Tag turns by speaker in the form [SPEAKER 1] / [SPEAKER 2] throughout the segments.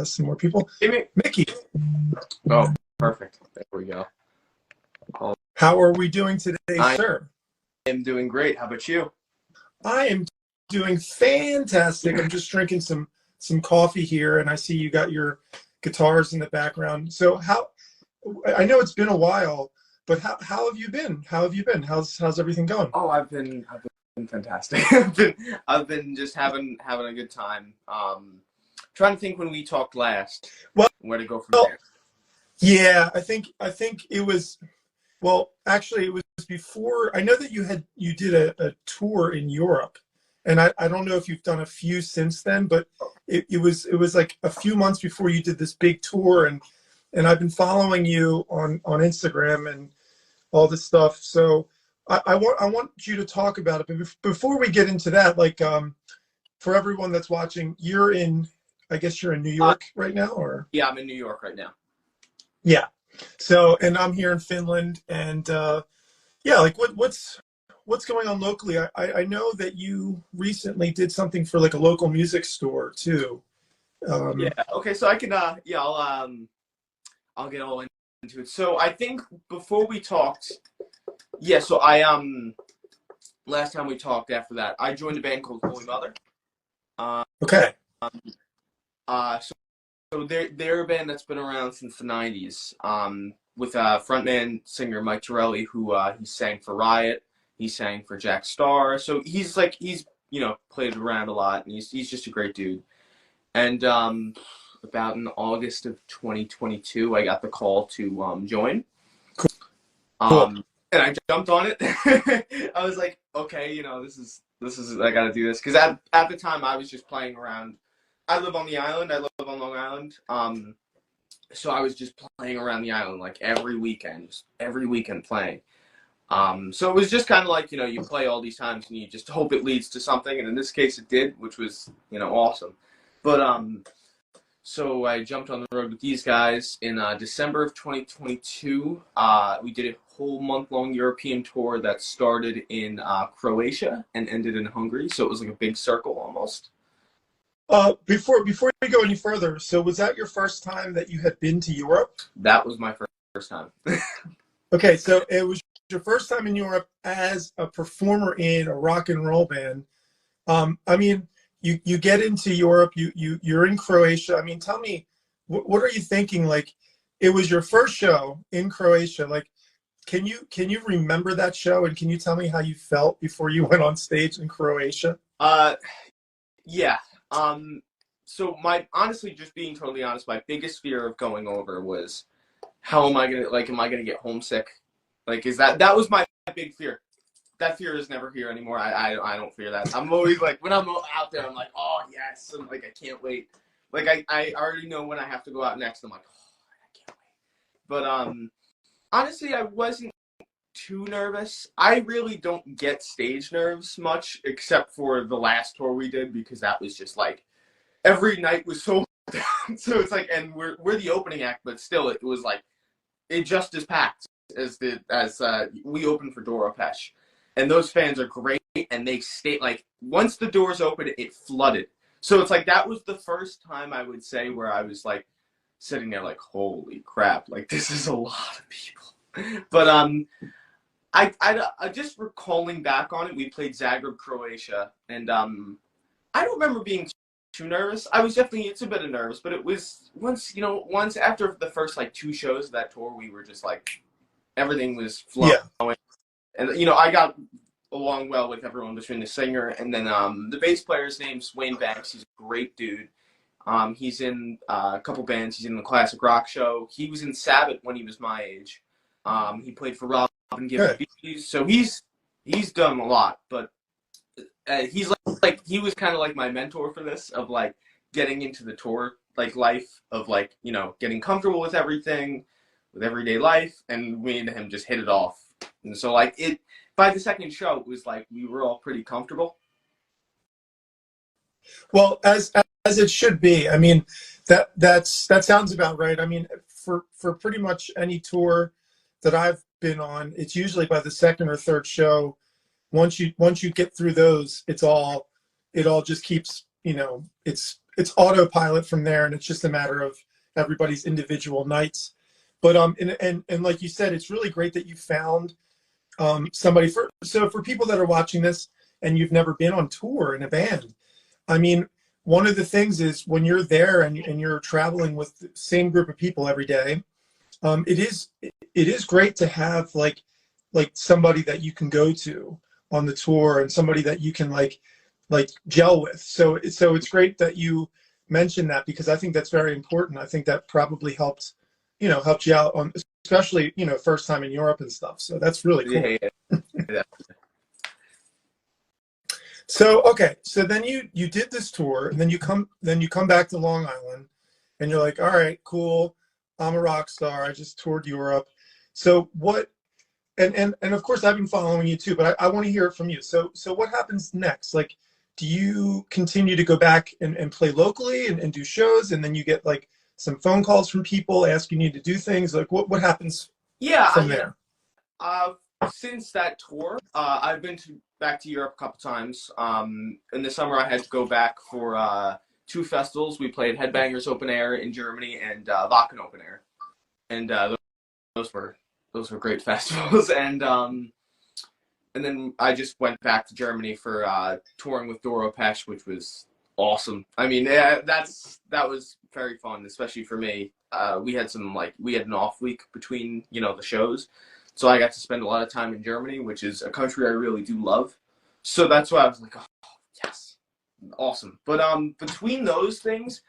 [SPEAKER 1] some more people.
[SPEAKER 2] Hey,
[SPEAKER 1] Mickey,
[SPEAKER 2] oh, perfect. There we go. Oh,
[SPEAKER 1] how are we doing today,
[SPEAKER 2] I
[SPEAKER 1] sir?
[SPEAKER 2] am doing great. How about you?
[SPEAKER 1] I am doing fantastic. I'm just drinking some coffee here, and I see you got your guitars in the background. So I know it's been a while, but how have you been? How have you been? How's everything going?
[SPEAKER 2] Oh, I've been fantastic. I've been just having a good time. Trying to think when we talked last,
[SPEAKER 1] Well,
[SPEAKER 2] where to go from there.
[SPEAKER 1] yeah, I think it was. Well, actually, it was before. I know that you did a tour in Europe, and I don't know if you've done a few since then, but it was like a few months before you did this big tour, and I've been following you on Instagram and all this stuff. So I want you to talk about it. But before we get into that, like for everyone that's watching, I guess you're in New
[SPEAKER 2] Uh,
[SPEAKER 1] York right now, or
[SPEAKER 2] yeah, I'm in New York right now.
[SPEAKER 1] yeah. So, and I'm here in Finland, and yeah, like what's going on locally? I know that you recently did something for like a local music store too.
[SPEAKER 2] Yeah. Okay. So I can. Yeah. I'll get all into it. So I think before we talked, yeah. So last time we talked after that, I joined a band called Holy Mother. Um.
[SPEAKER 1] Okay.
[SPEAKER 2] So they're a band that's been around since the '90s. With frontman singer Mike Torelli, who he sang for Riot, he sang for Jack Starr. So he's played around a lot, and he's just a great dude. And about in August of 2022, I got the call to join.
[SPEAKER 1] Cool.
[SPEAKER 2] And I jumped on it. I was like, okay, this is I got to do this because at the time I was just playing around. I live on the island. I live on Long Island. So I was just playing around the island like every weekend playing. So it was just kind of like, you play all these times and you just hope it leads to something. And in this case it did, which was, awesome. But, so I jumped on the road with these guys in December of 2022. We did a whole month-long European tour that started in Croatia and ended in Hungary. So it was like a big circle almost.
[SPEAKER 1] Before we go any further, so was that your first time that you had been to Europe?
[SPEAKER 2] That was my first time.
[SPEAKER 1] Okay, so it was your first time in Europe as a performer in a rock and roll band. I mean, you get into Europe, you're in Croatia. I mean, tell me, what are you thinking? Like, it was your first show in Croatia. Like, can you remember that show, and can you tell me how you felt before you went on stage in Croatia?
[SPEAKER 2] Yeah. So honestly, just being totally honest, my biggest fear of going over was how am I gonna get homesick? Like, that was my big fear. That fear is never here anymore. I don't fear that. I'm always like, when I'm out there, I'm like, oh yes, I'm like, I can't wait. Like I already know when I have to go out next. I'm like, oh, I can't wait. But honestly, I wasn't too nervous. I really don't get stage nerves much, except for the last tour we did, because that was just like every night was so down. So it's like, and we're the opening act, but still, it was like it just as packed as we opened for Doro Pesh, and those fans are great, and they stay like once the doors opened, it flooded. So it's like that was the first time I would say where I was like sitting there like, holy crap, like this is a lot of people. But I just recalling back on it, we played Zagreb, Croatia, and I don't remember being too nervous. I was definitely it's a bit of nervous, but it was once after the first like two shows of that tour, we were just like everything was flowing,
[SPEAKER 1] Yeah.
[SPEAKER 2] and I got along well with everyone between the singer and then the bass player's name's Wayne Banks. He's a great dude. He's in a couple bands. He's in the classic rock show. He was in Sabbath when he was my age. He played for Robin Gibb.
[SPEAKER 1] Okay.
[SPEAKER 2] So he's done a lot, but he's like he was kind of like my mentor for this of like getting into the tour like life of like getting comfortable with everything, with everyday life, and me and him just hit it off. And so like it by the second show it was like we were all pretty comfortable.
[SPEAKER 1] Well, as it should be. I mean, that sounds about right. I mean, for pretty much any tour that I've been on, it's usually by the second or third show. Once you get through those, it all just keeps, it's it's autopilot from there, and it's just a matter of everybody's individual nights. But and like you said, it's really great that you found somebody for people that are watching this and you've never been on tour in a band. I mean, one of the things is when you're there and you're traveling with the same group of people every day, it is great to have like somebody that you can go to on the tour and somebody that you can like gel with. So it's great that you mentioned that, because I think that's very important. I think that probably helped you out on, especially first time in Europe and stuff. So that's really cool.
[SPEAKER 2] Yeah, yeah.
[SPEAKER 1] So okay, so then you did this tour, and then you come back to Long Island, and you're like, all right, cool, I'm a rock star. I just toured Europe. So what? And of course I've been following you too, but I want to hear it from you. So what happens next? Like, do you continue to go back and play locally and do shows, and then you get like some phone calls from people asking you to do things? Like what happens
[SPEAKER 2] Yeah, I
[SPEAKER 1] from
[SPEAKER 2] mean,
[SPEAKER 1] there?
[SPEAKER 2] since that tour, I've been back to Europe a couple times. In the summer, I had to go back for 2 festivals. We played Headbangers Open Air in Germany and Wacken Open Air, and those were great festivals. And then I just went back to Germany for touring with Doro Pesh, which was awesome. I mean, yeah, that was very fun, especially for me. We had an off week between the shows. So I got to spend a lot of time in Germany, which is a country I really do love. So that's why I was like, oh, yes, awesome. But between those things,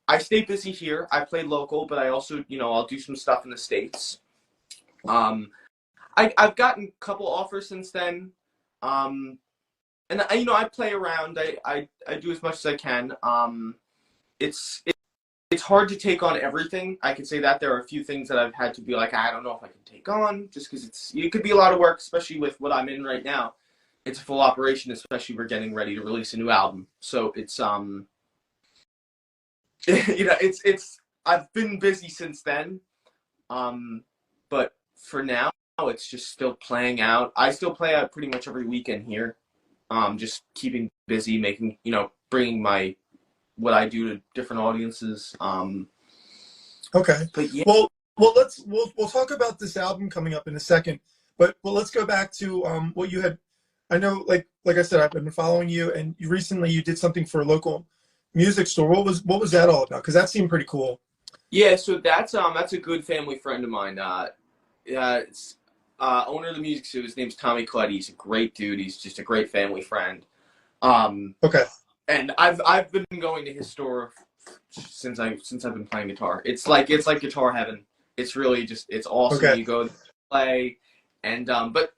[SPEAKER 2] I stay busy here. I play local, but I also, I'll do some stuff in the States. I've gotten a couple offers since then. And I play around. I do as much as I can. It's hard to take on everything. I can say that there are a few things that I've had to be like, I don't know if I can take on, just because it could be a lot of work, especially with what I'm in right now. It's a full operation, especially we're getting ready to release a new album. So it's it's I've been busy since then. But for now, it's just still playing out. I still play out pretty much every weekend here. Just keeping busy, making bringing what I do to different audiences.
[SPEAKER 1] Okay.
[SPEAKER 2] But yeah.
[SPEAKER 1] Well, we'll talk about this album coming up in a second. But let's go back to what you had. I know, like I said, I've been following you, and recently you did something for a local music store. What was that all about? Because that seemed pretty cool.
[SPEAKER 2] Yeah, so that's a good family friend of mine. It's owner of the music store. His name's Tommy Clutty. He's a great dude. He's just a great family friend.
[SPEAKER 1] Okay.
[SPEAKER 2] And I've been going to his store since I've been playing guitar. It's like guitar heaven. It's really it's awesome.
[SPEAKER 1] Okay.
[SPEAKER 2] You go there, play, and but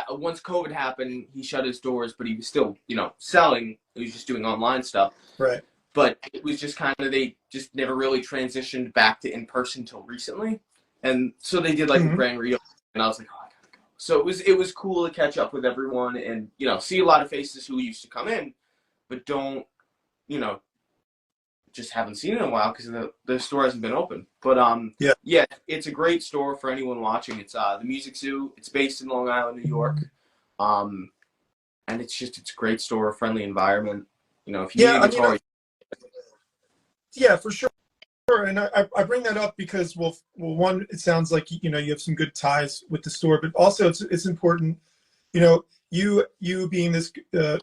[SPEAKER 2] once COVID happened, he shut his doors, but he was still selling. He was just doing online stuff.
[SPEAKER 1] Right.
[SPEAKER 2] But it was just kind of, they just never really transitioned back to in person till recently, and so they did like a grand reopening, and I was like, oh, I gotta go. So it was cool to catch up with everyone and see a lot of faces who used to come in, but don't just haven't seen in a while because the store hasn't been open. But yeah, it's a great store for anyone watching. It's the Music Zoo. It's based in Long Island, New York, and it's a great store, a friendly environment. If you need a guitar.
[SPEAKER 1] Yeah, for sure. And I bring that up because, well, one, it sounds like you have some good ties with the store, but also it's important, you being this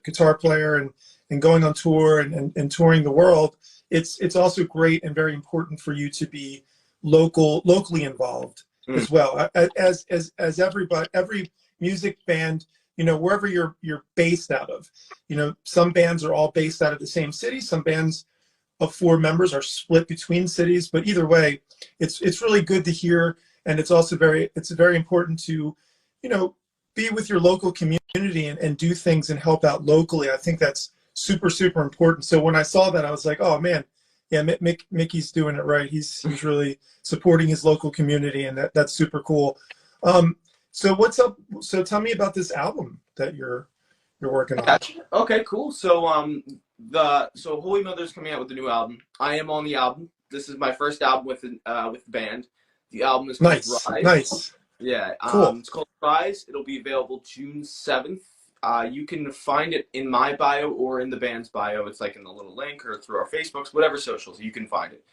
[SPEAKER 1] guitar player and going on tour and touring the world. It's also great and very important for you to be locally involved as well as every music band. Wherever you're based out of. Some bands are all based out of the same city. Some bands of 4 members are split between cities, but either way, it's really good to hear, and it's also very important to be with your local community and do things and help out locally. I think that's super important. So when I saw that, I was like, oh man, yeah, Mickey's doing it right. He's really supporting his local community, and that's super cool. So what's up? So tell me about this album that you're working on.
[SPEAKER 2] Okay, cool. So Holy Mother's coming out with the new album. I am on the album. This is my first album with the band. The album is called Rise.
[SPEAKER 1] Nice.
[SPEAKER 2] Yeah.
[SPEAKER 1] Cool.
[SPEAKER 2] It's called Rise. It'll be available June 7th. You can find it in my bio or in the band's bio. It's like in the little link or through our Facebooks, whatever socials, you can find it.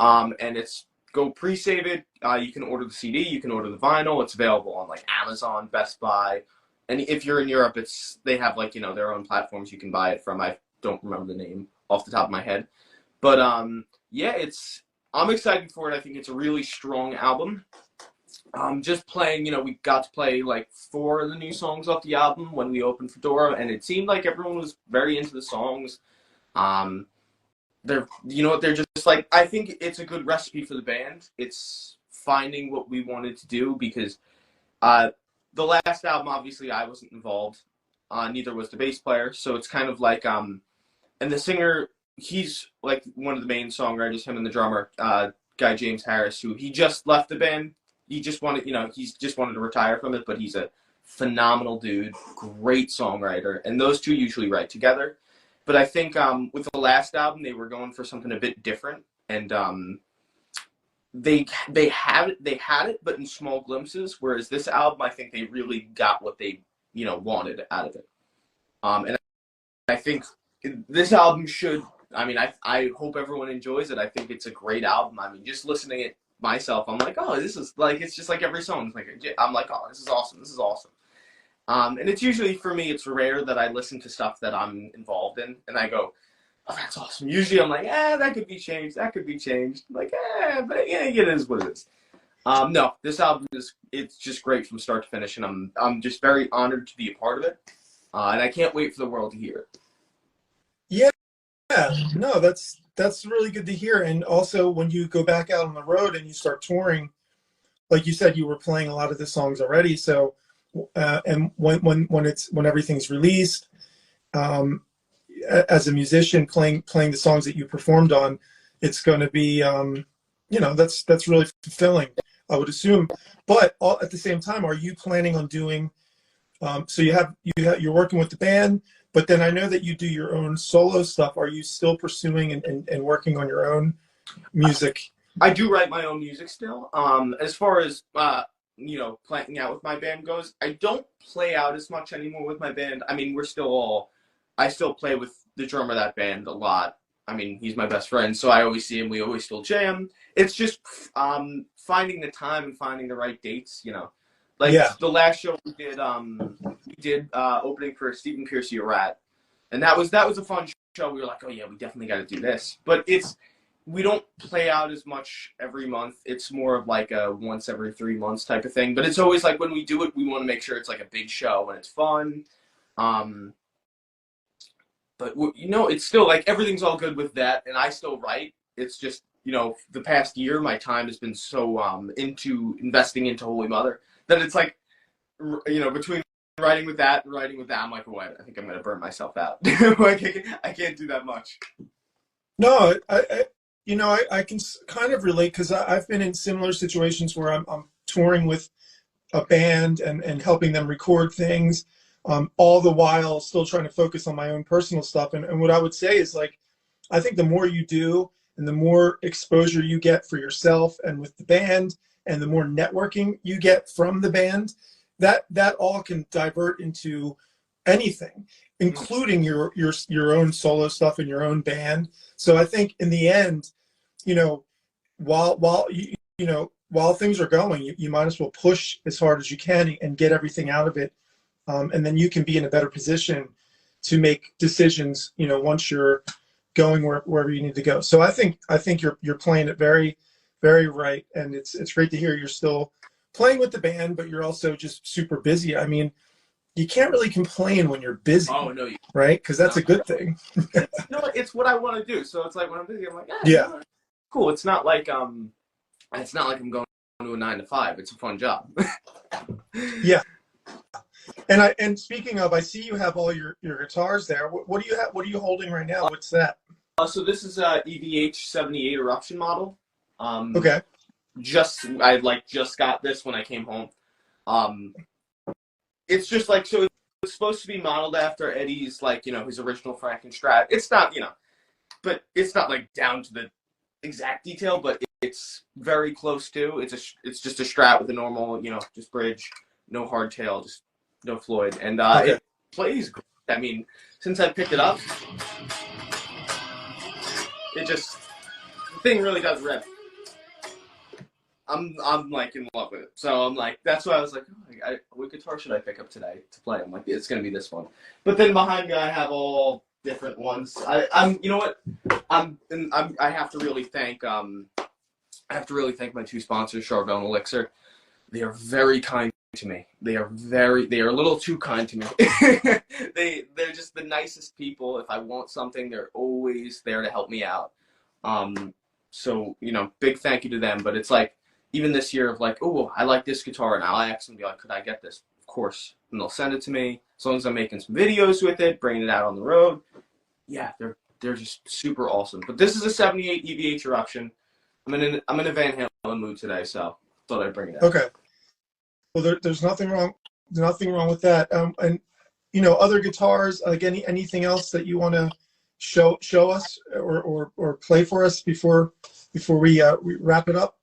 [SPEAKER 2] And it's go pre-save it. You can order the CD, you can order the vinyl. It's available on like Amazon, Best Buy, and if you're in Europe, they have like their own platforms you can buy it from. I don't remember the name off the top of my head, but yeah, I'm excited for it. I think it's a really strong album. Just playing, we got to play like 4 of the new songs off the album when we opened Fedora, and it seemed like everyone was very into the songs. They're just like, I think it's a good recipe for the band. It's finding what we wanted to do because the last album, obviously, I wasn't involved. Neither was the bass player, so it's kind of like, and the singer, he's like one of the main songwriters, him and the drummer, guy James Harris, who he just left the band. He just wanted, he's just wanted to retire from it, but he's a phenomenal dude, great songwriter, and those two usually write together. But I think with the last album, they were going for something a bit different, and they had it, but in small glimpses. Whereas this album, I think they really got what they wanted out of it. And I think this album should. I mean, I hope everyone enjoys it. I think it's a great album. I mean, just listening to it myself, I'm like, oh, this is like, it's just like every song. It's like, I'm like, oh, this is awesome. This is awesome. And it's usually, for me, it's rare that I listen to stuff that I'm involved in, and I go, oh, that's awesome. Usually I'm like, that could be changed. That could be changed. I'm like, but yeah, it is what it is. No, this album it's just great from start to finish, and I'm just very honored to be a part of it. And I can't wait for the world to hear it.
[SPEAKER 1] Yeah, no, that's really good to hear. And also, when you go back out on the road and you start touring, like you said, you were playing a lot of the songs already. So, and when everything's released, as a musician playing the songs that you performed on, it's going to be, that's really fulfilling, I would assume. But at the same time, are you planning on doing? So you're working with the band. But then I know that you do your own solo stuff. Are you still pursuing and working on your own music?
[SPEAKER 2] I do write my own music still. As far as playing out with my band goes, I don't play out as much anymore with my band. I mean, I still play with the drummer of that band a lot. I mean, he's my best friend, so I always see him. We always still jam. It's just finding the time and finding the right dates, Like the last show we did opening for Stephen Piercy a Rat, and that was a fun show. We were like, oh yeah, we definitely got to do this. But we don't play out as much every month. It's more of like a once every 3 months type of thing. But it's always like when we do it, we want to make sure it's like a big show and it's fun. But it's still like everything's all good with that, and I still write. It's just the past year, my time has been so into investing into Holy Mother that it's like between writing with that and writing with that, I'm like, oh, I think I'm gonna burn myself out. Like, I can't do that much.
[SPEAKER 1] No, I can kind of relate because I've been in similar situations where I'm touring with a band and helping them record things, all the while still trying to focus on my own personal stuff. And what I would say is, like, I think the more you do and the more exposure you get for yourself and with the band, and the more networking you get from the band, that all can divert into anything, including your own solo stuff in your own band. So I think in the end, while things are going, you might as well push as hard as you can and get everything out of it, and then you can be in a better position to make decisions. Once you're going wherever you need to go. So I think you're playing it very, very right, and it's great to hear you're still playing with the band, but you're also just super busy. I mean, you can't really complain when you're busy.
[SPEAKER 2] Oh no,
[SPEAKER 1] right? Because that's a good thing.
[SPEAKER 2] It's what I want to do. So it's like when I'm busy, I'm like,
[SPEAKER 1] yeah,
[SPEAKER 2] cool. It's not like I'm going to a 9 to 5. It's a fun job.
[SPEAKER 1] Yeah. And speaking of, I see you have all your guitars there. What do you have? What are you holding right now? What's that?
[SPEAKER 2] So this is a EVH 78 Eruption model.
[SPEAKER 1] Okay.
[SPEAKER 2] I just got this when I came home. It's just like, so it's supposed to be modeled after Eddie's, like, his original Frankenstrat. It's not, but it's not like down to the exact detail, but it's very close to. It's just a Strat with a normal, just bridge, no hardtail, just no Floyd, and
[SPEAKER 1] okay.
[SPEAKER 2] plays great. I mean, since I picked it up, it just the thing really does rip. I'm like in love with it. So I'm like, that's why I was like, oh, what guitar should I pick up today to play? I'm like, it's gonna be this one. But then behind me, I have all different ones. I'm you know what? I have to really thank my two sponsors, Charvel and Lyxx. They are very kind to me. They are a little too kind to me. They're just the nicest people. If I want something, they're always there to help me out. So big thank you to them. But it's like, even this year of like, oh, I like this guitar, and I'll ask them, be like, could I get this? Of course. And they'll send it to me. As long as I'm making some videos with it, bringing it out on the road. Yeah, they're just super awesome. But this is a 78 EVH Eruption. I'm in a Van Halen mood today, so thought I'd bring it out.
[SPEAKER 1] Okay. Well, there's nothing wrong with that. And other guitars, like anything else that you want to show us or play for us before we wrap it up.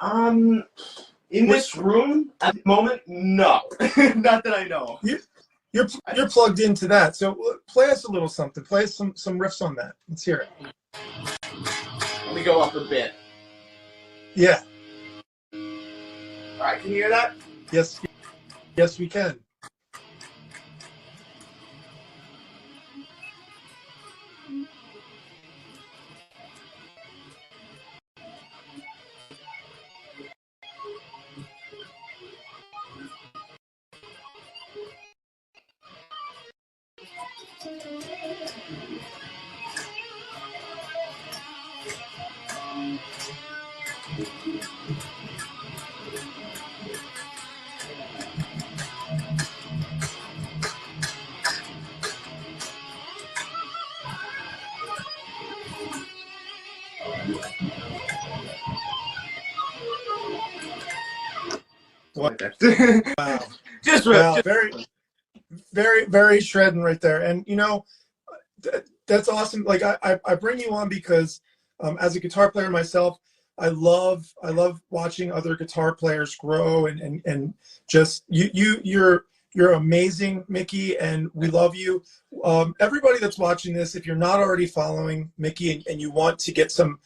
[SPEAKER 2] In this room at the moment, no, not that I know.
[SPEAKER 1] You're plugged into that, so play us a little something. Play us some riffs on that. Let's hear it.
[SPEAKER 2] Let me go up a bit.
[SPEAKER 1] Yeah.
[SPEAKER 2] All right, can you hear that?
[SPEAKER 1] Yes, we can.
[SPEAKER 2] Wow.
[SPEAKER 1] Just wow. Very, very shredding right there. And that's awesome. Like I bring you on because as a guitar player myself, I love watching other guitar players grow and just you're amazing, Mikkey, and we love you. Everybody that's watching this, if you're not already following Mikkey and you want to get some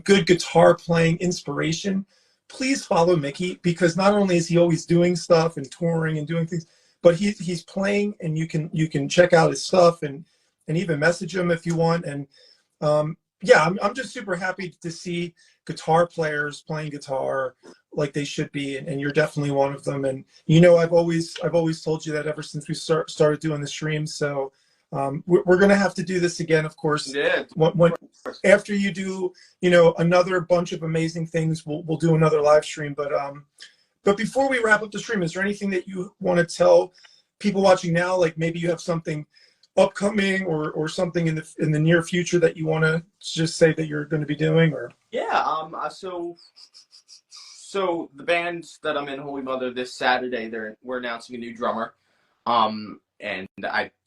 [SPEAKER 1] good guitar playing inspiration, please follow Mikkey, because not only is he always doing stuff and touring and doing things, but he's playing, and you can check out his stuff and even message him if you want. And yeah, I'm just super happy to see guitar players playing guitar like they should be, and you're definitely one of them. And I've always told you that ever since we started doing the streams. So we're gonna have to do this again, of course.
[SPEAKER 2] Yeah.
[SPEAKER 1] When after you do another bunch of amazing things, we'll do another live stream. But before we wrap up the stream, is there anything that you want to tell people watching now? Like maybe you have something upcoming or something in the near future that you want to just say that you're going to be doing? Or
[SPEAKER 2] so the band that I'm in, Holy Mother, this Saturday we're announcing a new drummer, and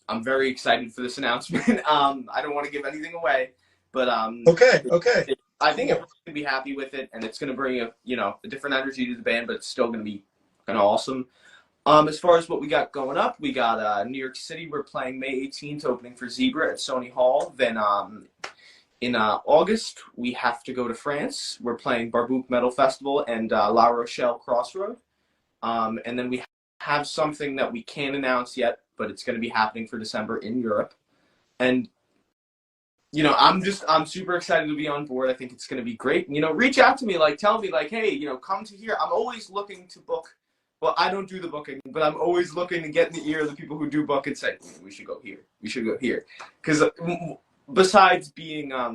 [SPEAKER 2] I'm very excited for this announcement. I don't want to give anything away, but
[SPEAKER 1] okay.
[SPEAKER 2] I think everyone's gonna be happy with it, and it's gonna bring a different energy to the band, but it's still gonna be kind of awesome. As far as what we got going up, we got New York City. We're playing May 18th, opening for Zebra at Sony Hall. Then in August, we have to go to France. We're playing Barbouk Metal Festival and La Rochelle Crossroad. And then we have something that we can't announce yet, but it's going to be happening for December in Europe. And I'm super excited to be on board. I think it's going to be great. Reach out to me, tell me, hey, come to here. I'm always looking to book. Well, I don't do the booking, but I'm always looking to get in the ear of the people who do book and say, we should go here. We should go here. Because besides being a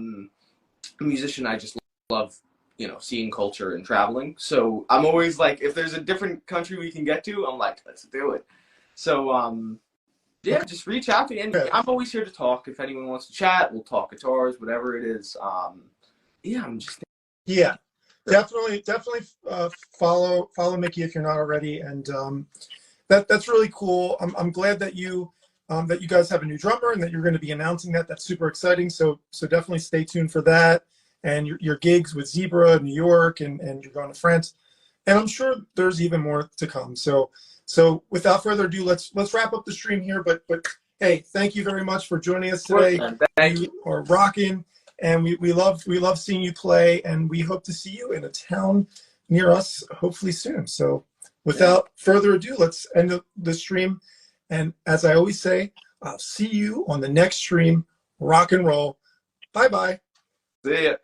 [SPEAKER 2] musician, I just love, seeing culture and traveling. So I'm always like, if there's a different country we can get to, I'm like, let's do it. So, yeah, just reach out to me. And I'm always here to talk. If anyone wants to chat, we'll talk guitars, whatever it is. Yeah, I'm just...
[SPEAKER 1] Yeah. Definitely follow Mikkey if you're not already, and that's really cool. I'm glad that you guys have a new drummer and that you're going to be announcing that. That's super exciting. So definitely stay tuned for that, and your gigs with Zebra, New York, and you're going to France. and I'm sure there's even more to come. So without further ado, let's wrap up the stream here. But hey, thank you very much for joining us
[SPEAKER 2] Of course,
[SPEAKER 1] today.
[SPEAKER 2] man. Thank you.
[SPEAKER 1] You are rocking, and we love seeing you play, and we hope to see you in a town near us hopefully soon. So without further ado, let's end the stream. And as I always say, I'll see you on the next stream. Rock and roll. Bye bye.
[SPEAKER 2] See ya.